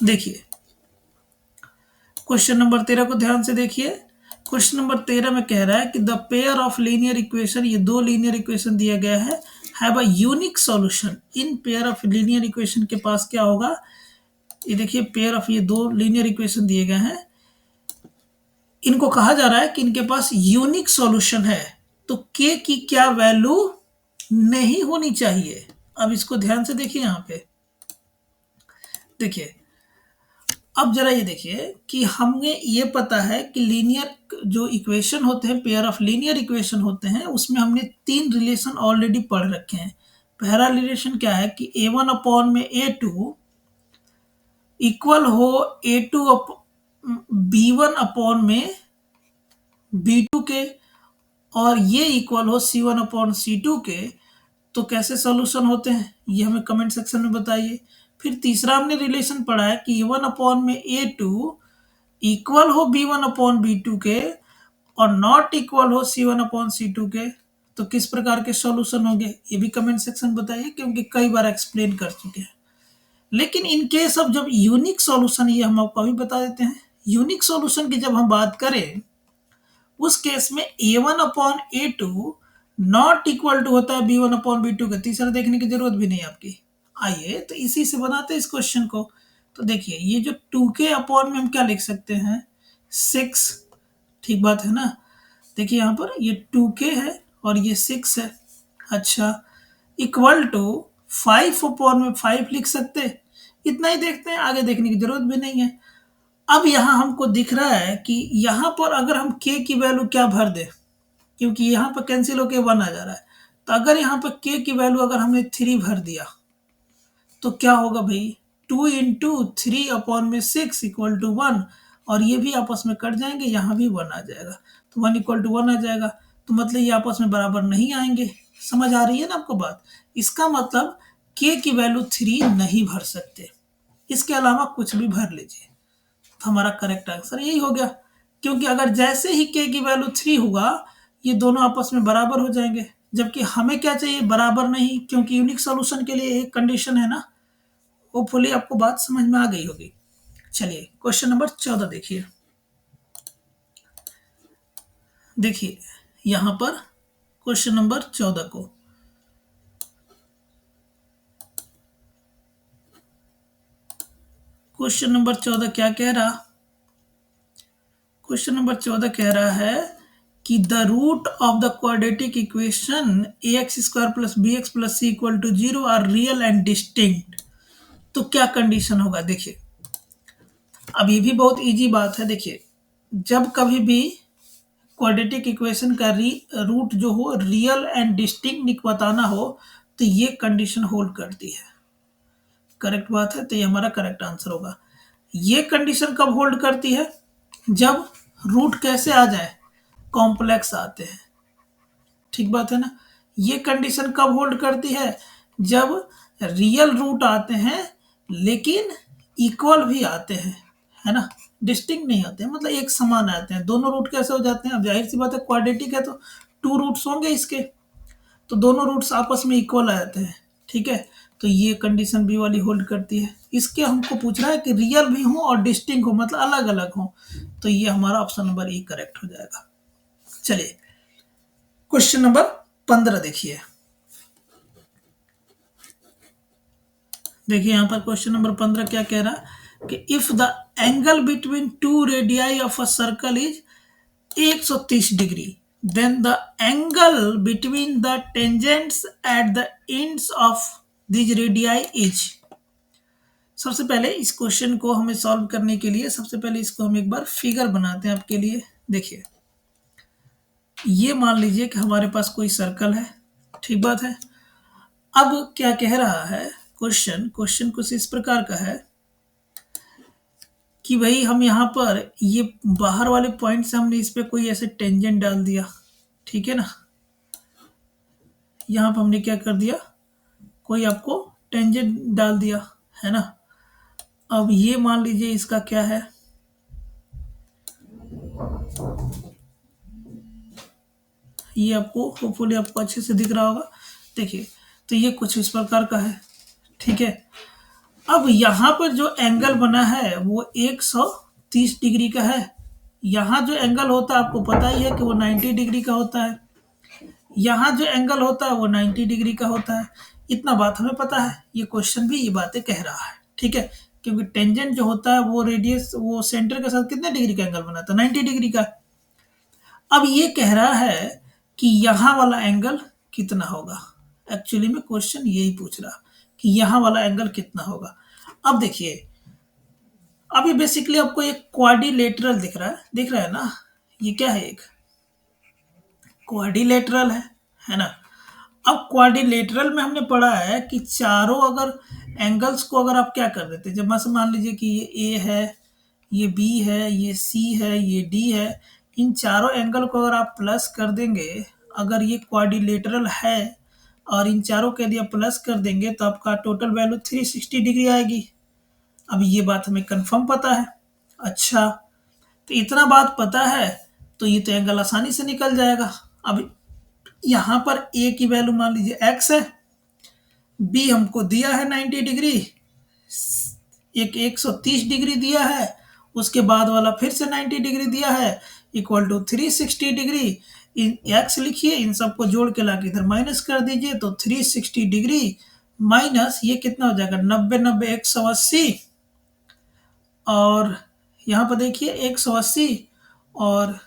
S1: देखिए क्वेश्चन नंबर 13 को ध्यान से देखिए। क्वेश्चन नंबर 13 में कह रहा है कि the pair of linear equation, ये 2 लीनियर इक्वेशन दिया गया है, have a unique solution. In pair of linear equation के पास क्या होगा, ये देखिए पेयर ऑफ ये 2 लीनियर इक्वेशन दिए गए हैं, इनको कहा जा रहा है कि इनके पास यूनिक सॉल्यूशन है, तो k की क्या वैल्यू नहीं होनी चाहिए। अब इसको ध्यान से देखिए, यहाँ पे देखिए, अब जरा ये देखिए कि हमें ये पता है कि लीनियर जो इक्वेशन होते हैं, पेयर ऑफ लीनियर इक्वेशन होते हैं, उसमें हमने 3 रिलेशन ऑलरेडी पढ़ रखे हैं। पहला रिलेशन क्या है कि a1 अपॉन में a2 इक्वल हो a2 b1 अपॉन में b2 के, और ये इक्वल हो c1 अपॉन c2 के। तो कैसे सॉल्यूशन होते हैं ये हमें कमेंट सेक्शन में बताइए। फिर तीसरा हमने रिलेशन पढ़ा है कि a1 अपॉन में a2 इक्वल हो b1 अपॉन b2 के, और नॉट इक्वल हो c1 अपॉन c2 के। तो किस प्रकार के सॉल्यूशन होंगे ये भी कमेंट सेक्शन बताइए, क्योंकि कई बार एक्सप्लेन कर चुके हैं। लेकिन इन केस ऑफ जब यूनिक सॉल्यूशन, ये हम आपको अभी बता देते हैं, यूनिक सॉल्यूशन की जब हम बात करें उस केस में a1 upon a2 not equal to होता है b1/b2 का, तीसरा देखने की जरूरत भी नहीं आपकी। आइए तो इसी से बनाते हैं इस क्वेश्चन को। तो देखिए ये जो 2k अपॉन में हम क्या लिख सकते हैं, 6, ठीक बात है ना। देखिए यहाँ पर ये 2k है और ये 6 है। अच्छा, इक्वल टू 5 अपॉन में 5 लिख सकते हैं। इतना ही देखते हैं, आगे देखने की जरूरत भी नहीं है। अब यहाँ हमको दिख रहा है कि यहाँ पर अगर हम k की वैल्यू क्या भर दें, क्योंकि यहाँ पर कैंसिल होके 1 आ जा रहा है, तो अगर यहाँ पर k की वैल्यू अगर हमने 3 भर दिया तो क्या होगा भाई, 2 इंटू 3 अपॉन में 6 इक्वल टू 1, और ये भी आपस में कट जाएंगे, यहाँ भी 1 आ जाएगा, तो 1 इक्वल टू 1 आ जाएगा। तो मतलब ये आपस में बराबर नहीं आएंगे। समझ आ रही है ना आपको बात। इसका मतलब k की वैल्यू 3 नहीं भर सकते, इसके अलावा कुछ भी भर लीजिए, तो हमारा करेक्ट आंसर यही हो गया। क्योंकि अगर जैसे ही k की वैल्यू 3 होगा, ये दोनों आपस में बराबर हो जाएंगे, जबकि हमें क्या चाहिए, बराबर नहीं, क्योंकि यूनिक सॉल्यूशन के लिए एक कंडीशन है ना। होपफुली आपको बात समझ में आ गई होगी। चलिए क्वेश्चन नंबर 14 देखिए। देखिए यहां पर क्वेश्चन नंबर 14 को, क्वेश्चन नंबर 14 क्या कह रहा, क्वेश्चन नंबर 14 कह रहा है कि the root of the quadratic equation ax² plus bx plus c equal to 0 are real and distinct. तो क्या कंडीशन होगा, देखिए अब ये भी बहुत इजी बात है। देखिए जब कभी भी क्वाड्रेटिक इक्वेशन का रूट जो हो रियल एंड डिस्टिंक्ट बताना हो, तो ये कंडीशन होल्ड करती है। करेक्ट बात है, तो ये हमारा करेक्ट आंसर होगा। ये कंडीशन कब होल्ड करती है, जब रूट कैसे आ जाए, कॉम्प्लेक्स आते हैं, ठीक बात है ना। ये कंडीशन कब होल्ड करती है, जब रियल रूट आते हैं लेकिन इक्वल भी आते हैं, है ना, डिस्टिंक्ट नहीं आते हैं, मतलब एक समान आते हैं। दोनों रूट कैसे हो जाते हैं, अब जाहिर सी बात है क्वाड्रेटिक है तो 2 रूट्स होंगे इसके, तो दोनों रूट्स आपस में इक्वल आ जाते हैं, ठीक है। तो ये कंडीशन बी वाली होल्ड करती है। इसके हमको पूछ रहा है कि रियल भी हो और डिस्टिंक्ट हो, मतलब अलग अलग हो, तो ये हमारा ऑप्शन नंबर ई करेक्ट हो जाएगा। चलिए क्वेश्चन नंबर 15 देखिए। देखिए यहाँ पर क्वेश्चन नंबर 15 क्या कह रहा है कि if the angle between 2 radii of a circle is 130 degree, then the angle between the tangents at the ends of this radii is. सबसे पहले इस क्वेश्चन को हमें सॉल्व करने के लिए सबसे पहले इसको हम एक बार फिगर बनाते हैं आपके लिए। देखिए ये मान लीजिए कि हमारे पास कोई सर्कल है, ठीक बात है। अब क्या कह रहा है क्वेश्चन, क्वेश्चन कुछ इस प्रकार का है कि भाई हम यहाँ पर ये बाहर वाले पॉइंट से हमने इस पे कोई ऐसे टेंजेंट डाल दिया, ठीक है ना। यहाँ पर हमने क्या कर दिया, कोई आपको टेंजेंट डाल दिया, है ना। अब ये मान लीजिए इसका क्या है, ये आपको होपफुली आपको अच्छे से दिख रहा होगा। देखिए तो ये कुछ इस प्रकार का है, ठीक है। अब यहाँ पर जो एंगल बना है वो 130 डिग्री का है। यहाँ जो एंगल होता है आपको पता ही है कि वो 90 डिग्री का होता है। यहाँ जो एंगल होता है वो 90 डिग्री का होता है। इतना बात हमें पता है, ये क्वेश्चन भी ये बातें कह रहा है, ठीक है। क्योंकि टेंजेंट जो होता है वो रेडियस, वो सेंटर के साथ कितने डिग्री का एंगल बनाता है, 90 डिग्री का। अब ये कह रहा है कि यहाँ वाला एंगल कितना होगा। एक्चुअली में क्वेश्चन यही पूछ रहा कि यहाँ वाला एंगल कितना होगा। अब देखिए अभी बेसिकली आपको एक क्वाड्रिलेटरल दिख रहा है ना। ये क्या है, एक क्वाड्रिलेटरल है ना। अब क्वाड्रिलेटरल में हमने पढ़ा है कि चारों अगर एंगल्स को अगर आप क्या कर देते, जब मान लीजिए कि ये ए है, ये बी है, ये सी है, ये डी है, इन चारों एंगल को अगर आप प्लस कर देंगे, अगर ये क्वाड्रिलेटरल है और इन चारों के यदि आप प्लस कर देंगे तो आपका टोटल वैल्यू 360 डिग्री आएगी। अब ये बात हमें कंफर्म पता है। अच्छा, तो इतना बात पता है तो ये तो एंगल आसानी से निकल जाएगा। अब यहाँ पर ए की वैल्यू मान लीजिए एक्स है, बी हमको दिया है 90 डिग्री, एक 130 डिग्री दिया है, उसके बाद वाला फिर से 90 डिग्री दिया है, इक्वल टू 360 डिग्री। इन एक्स लिखिए, इन सबको जोड़ के लाके इधर माइनस कर दीजिए, तो 360 डिग्री माइनस ये कितना हो जाएगा, 90 90 180, और यहाँ पर देखिए 180 और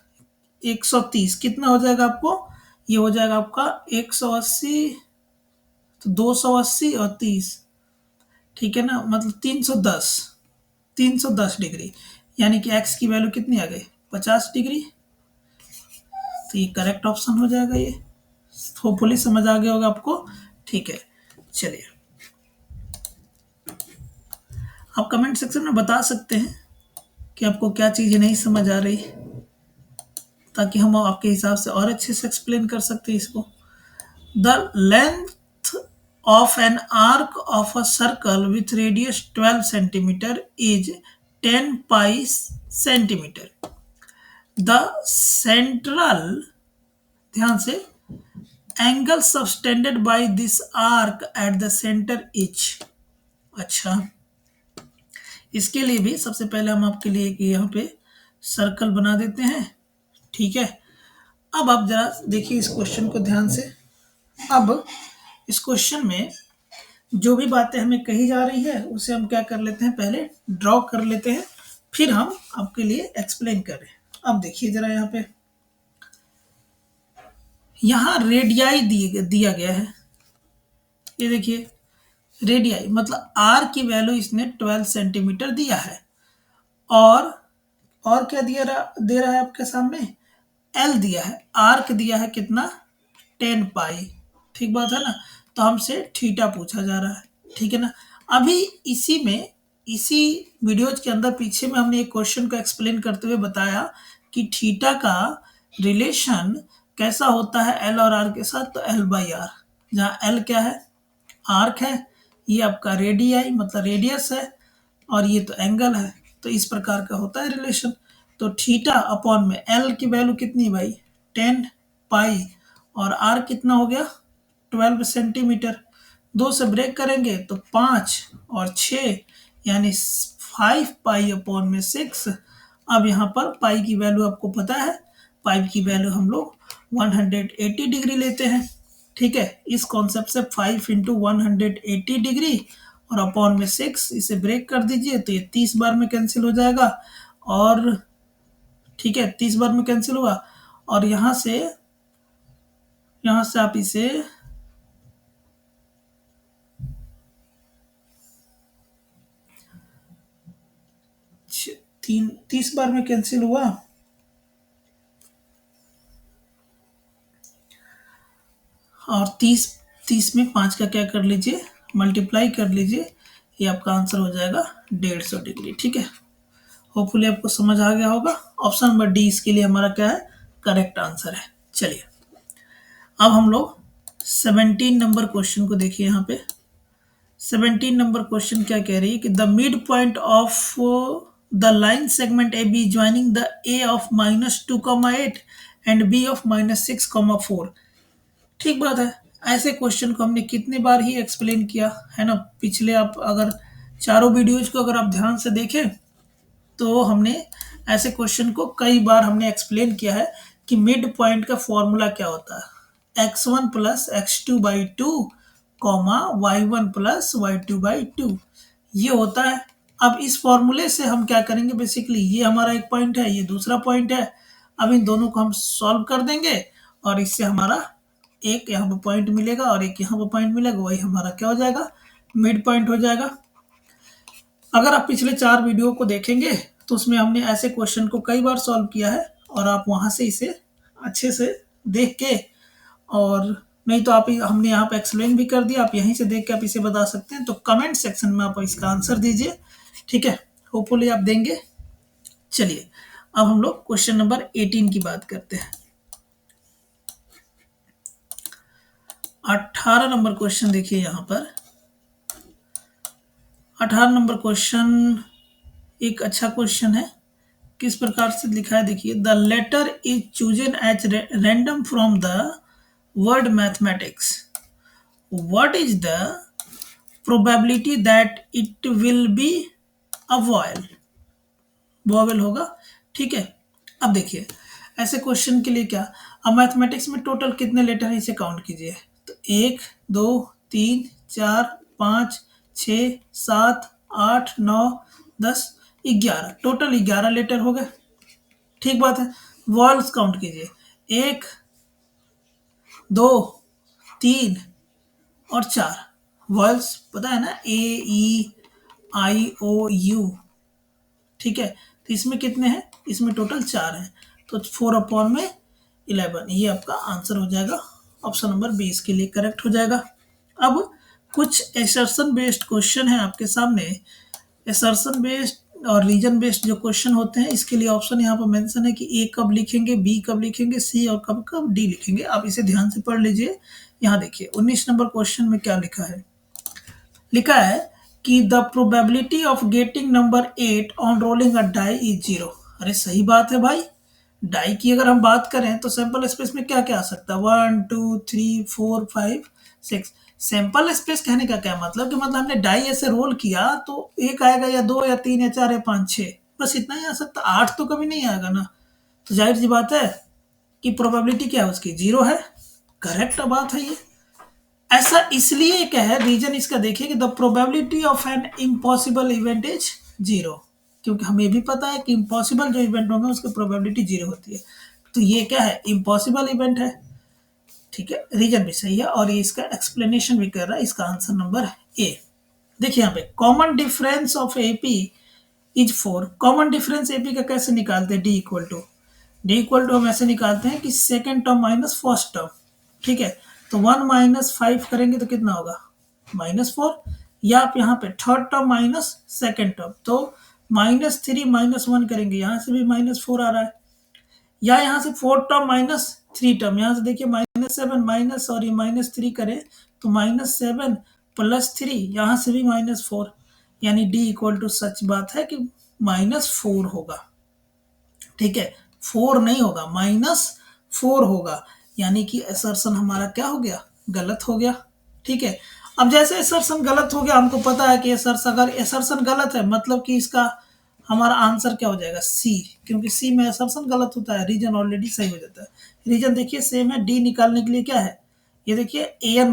S1: 130 कितना हो जाएगा आपको, ये हो जाएगा आपका 180, तो 280 और 30, ठीक है ना, मतलब 310, 310 डिग्री, यानी कि एक्स की वैल्यू कितनी आ गई, 50 डिग्री। तो ये करेक्ट ऑप्शन हो जाएगा ये। होपफुली समझ आ गया होगा आपको। ठीक है, चलिए आप कमेंट सेक्शन में बता सकते हैं कि आपको क्या चीज़ें नहीं समझ आ रही, ताकि हम आपके हिसाब से और अच्छे से एक्सप्लेन कर सकते हैं इसको। The length of an arc of a circle with radius 12 centimeter is 10 pi centimeter. The central, ध्यान से, angle subtended by this arc at the center is, अच्छा, इसके लिए भी सबसे पहले हम आपके लिए एक यहाँ पे सर्कल बना देते हैं। ठीक है, अब आप जरा देखिए इस क्वेश्चन को ध्यान से। अब इस क्वेश्चन में जो भी बातें हमें कही जा रही है उसे हम क्या कर लेते हैं, पहले ड्रॉ कर लेते हैं, फिर हम आपके लिए एक्सप्लेन करें। अब देखिए जरा यहाँ पे, यहाँ रेडियाई दिया गया है, ये देखिए रेडियाई मतलब आर की वैल्यू इसने 12 सेंटीमीटर दिया है, और क्या दे रहा है आपके सामने, एल दिया है, आर्क दिया है कितना, 10 पाई, ठीक बात है ना। तो हमसे थीटा पूछा जा रहा है, ठीक है ना। अभी इसी वीडियोज के अंदर पीछे में हमने एक क्वेश्चन को एक्सप्लेन करते हुए बताया कि थीटा का रिलेशन कैसा होता है एल और आर के साथ, तो एल बाई आर, जहाँ एल क्या है, आर्क है, ये आपका रेडियाई मतलब रेडियस है, और ये तो एंगल है, तो इस प्रकार का होता है रिलेशन। तो थीटा अपॉन में एल की वैल्यू कितनी भाई, 10 पाई, और आर कितना हो गया, 12 सेंटीमीटर। 2 से ब्रेक करेंगे तो 5 और 6, यानी 5 पाई अपॉन में 6। अब यहाँ पर पाई की वैल्यू आपको पता है, पाई की वैल्यू हम लोग 180 डिग्री लेते हैं। ठीक है, इस कॉन्सेप्ट से 5 इंटू 180 डिग्री और अपॉन में 6, इसे ब्रेक कर दीजिए तो ये 30 बार में कैंसिल हो जाएगा, और ठीक है 30 बार में कैंसिल हुआ, और यहाँ से आप इसे 30 बार में कैंसिल हुआ, और 30 में 5 का क्या कर लीजिए, मल्टीप्लाई कर लीजिए, ये आपका आंसर हो जाएगा 150 डिग्री। ठीक है, होपफुली आपको समझ आ गया होगा। ऑप्शन नंबर डी इसके लिए हमारा क्या है, करेक्ट आंसर है। चलिए अब हम लोग 17 नंबर क्वेश्चन को देखिए। यहाँ पे 17 नंबर क्वेश्चन क्या कह रही है कि the mid point of the line segment A B joining the A of -2,8 and B of -6,4। ठीक बात है, ऐसे क्वेश्चन को हमने कितने बार ही एक्सप्लेन किया है ना। पिछले आप अगर चारों वीडियोज को अगर आप ध्यान से देखें तो हमने ऐसे क्वेश्चन को कई बार हमने एक्सप्लेन किया है कि मिड पॉइंट का फॉर्मूला क्या होता है, x1 plus x2/2 comma y1 plus y2/2, ये होता है। अब इस फॉर्मूले से हम क्या करेंगे, बेसिकली ये हमारा एक पॉइंट है, ये दूसरा पॉइंट है, अब इन दोनों को हम सॉल्व कर देंगे और इससे हमारा एक यहाँ पर पॉइंट मिलेगा और एक यहाँ पर पॉइंट मिलेगा, वही हमारा क्या हो जाएगा, मिड पॉइंट हो जाएगा। अगर आप पिछले 4 वीडियो को देखेंगे तो उसमें हमने ऐसे क्वेश्चन को कई बार सॉल्व किया है, और आप वहां से इसे अच्छे से देख के, और नहीं तो आप हमने यहाँ पे एक्सप्लेन भी कर दिया, आप यहीं से देख के आप इसे बता सकते हैं। तो कमेंट सेक्शन में आप इसका आंसर दीजिए, ठीक है, होपफुली आप देंगे। चलिए अब हम लोग क्वेश्चन नंबर 18 की बात करते हैं। 18 नंबर क्वेश्चन देखिए। यहाँ पर 18 नंबर क्वेश्चन एक अच्छा क्वेश्चन है। किस प्रकार से लिखा है देखिए, the letter is chosen as random from the word mathematics, what is the probability that it will be a vowel होगा। ठीक है, अब देखिए ऐसे क्वेश्चन के लिए क्या, अब मैथमेटिक्स में टोटल कितने लेटर हैं इसे काउंट कीजिए। तो 1 2 3 4 5 6 7 8 9 10 11, टोटल 11 लेटर हो गए। ठीक बात है। वॉल्स काउंट कीजिए, 1 2 3 और 4। वॉल्स पता है ना, A E I O U। ठीक है, तो इसमें कितने हैं, इसमें टोटल 4 हैं, तो 4/11 ये आपका आंसर हो जाएगा। ऑप्शन नंबर 20 के लिए करेक्ट हो जाएगा। अब कुछ एसर्शन बेस्ड क्वेश्चन है आपके सामने। एसर्शन बेस्ड और रीजन बेस्ड जो क्वेश्चन होते हैं, इसके लिए ऑप्शन यहाँ पर मेंशन है कि ए कब लिखेंगे, बी कब लिखेंगे, सी और कब कब डी लिखेंगे। आप इसे ध्यान से पढ़ लीजिए। यहाँ देखिए 19 नंबर क्वेश्चन में क्या लिखा है। लिखा है कि the probability of getting number 8 on rolling a die is 0। अरे सही बात है भाई। डाई की अगर हम बात करें तो सैंपल स्पेस में क्या क्या आ सकता है, 1 2 3 4 5 6। सैंपल स्पेस कहने का क्या मतलब, कि मतलब हमने डाई ऐसे रोल किया तो एक आएगा या दो या तीन या चार या पाँच छः, बस इतना ही आ सकता, आठ तो कभी नहीं आएगा ना। तो जाहिर सी बात है कि प्रोबेबिलिटी क्या है उसकी, 0 है। करेक्ट बात है ये। ऐसा इसलिए क्या है, रीजन इसका देखिए कि the probability of an impossible event is 0, क्योंकि हमें भी पता है कि इम्पॉसिबल जो इवेंट होंगे उसकी प्रोबेबिलिटी 0 होती है। तो ये क्या है, इम्पॉसिबल इवेंट है। ठीक है, रीजन भी सही है और ये इसका एक्सप्लेनेशन भी कर रहा है। इसका आंसर नंबर ए। देखिए यहाँ पे common difference of AP is 4। Common difference AP का कैसे निकालते हैं, डी इक्वल टू हम ऐसे निकालते हैं कि second term minus first term. ठीक है, तो 1 - 5 करेंगे तो कितना होगा, -4। या आप यहाँ पे third term minus second term, तो -3 -1 करेंगे, यहाँ से भी -4 आ रहा है। या यहाँ से फोर्थ टर्म -3 टर्म, यहाँ से देखिए -7 माइनस और ये -3 करें तो -7 + 3, यहाँ से भी -4, यानी डी इक्वल टू सच बात है कि -4 होगा। ठीक है, 4 नहीं होगा, -4 होगा, यानी कि असर्शन हमारा क्या हो गया, गलत हो गया। ठीक है, अब जैसे असर्शन गलत हो गया, हमको पता है कि अगर असर्शन गलत है मतलब कि इसका हमारा आंसर क्या हो जाएगा, सी, क्योंकि सी में असर्शन गलत होता है, रीजन ऑलरेडी सही हो जाता है। रीजन देखिए सेम है। डी निकालने के लिए क्या है, ये देखिए an -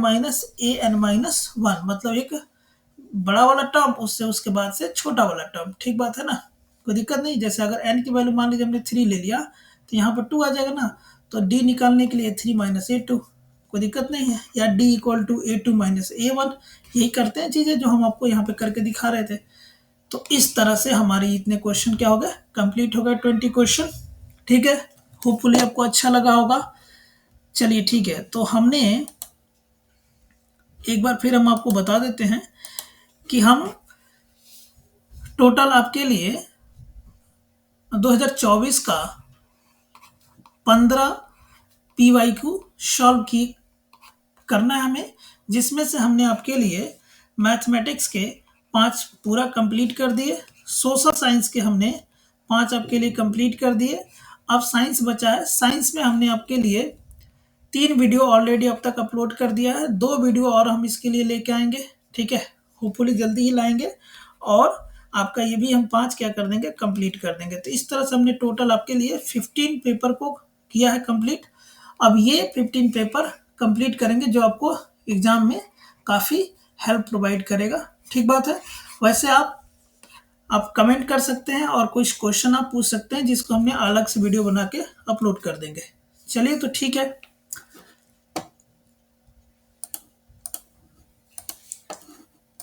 S1: मतलब एक बड़ा वाला टर्म, उससे उसके बाद से छोटा वाला टर्म। ठीक बात है ना, कोई दिक्कत नहीं। जैसे अगर n की वैल्यू मान लीजिए हमने 3 ले लिया तो यहाँ पर 2 आ जाएगा ना, तो d निकालने के लिए 3 - a2, कोई दिक्कत नहीं है। या d equal to a2 - a1, यही करते हैं चीज़ें जो हम आपको यहाँ पे करके दिखा रहे थे। तो इस तरह से हमारे इतने क्वेश्चन क्या हो गए, कंप्लीट हो गए 20 क्वेश्चन। ठीक है, होपफुली आपको अच्छा लगा होगा। चलिए ठीक है, तो हमने एक बार फिर हम आपको बता देते हैं कि हम टोटल आपके लिए 2024 का 15 PYQ सॉल्व की करना है हमें, जिसमें से हमने आपके लिए मैथमेटिक्स के 5 पूरा कंप्लीट कर दिए, सोशल साइंस के हमने 5 आपके लिए कंप्लीट कर दिए। अब साइंस बचा है। साइंस में हमने आपके लिए 3 वीडियो ऑलरेडी अब तक अपलोड कर दिया है, 2 वीडियो और हम इसके लिए लेके आएंगे। ठीक है, होपफुली जल्दी ही लाएंगे, और आपका ये भी हम 5 क्या कर देंगे, कंप्लीट कर देंगे। तो इस तरह से हमने टोटल आपके लिए 15 पेपर को किया है कंप्लीट। अब ये 15 पेपर कंप्लीट करेंगे जो आपको एग्जाम में काफ़ी हेल्प प्रोवाइड करेगा। ठीक बात है। वैसे आप कमेंट कर सकते हैं और कुछ क्वेश्चन आप पूछ सकते हैं, जिसको हमने अलग से वीडियो बना के अपलोड कर देंगे। चलिए तो ठीक है।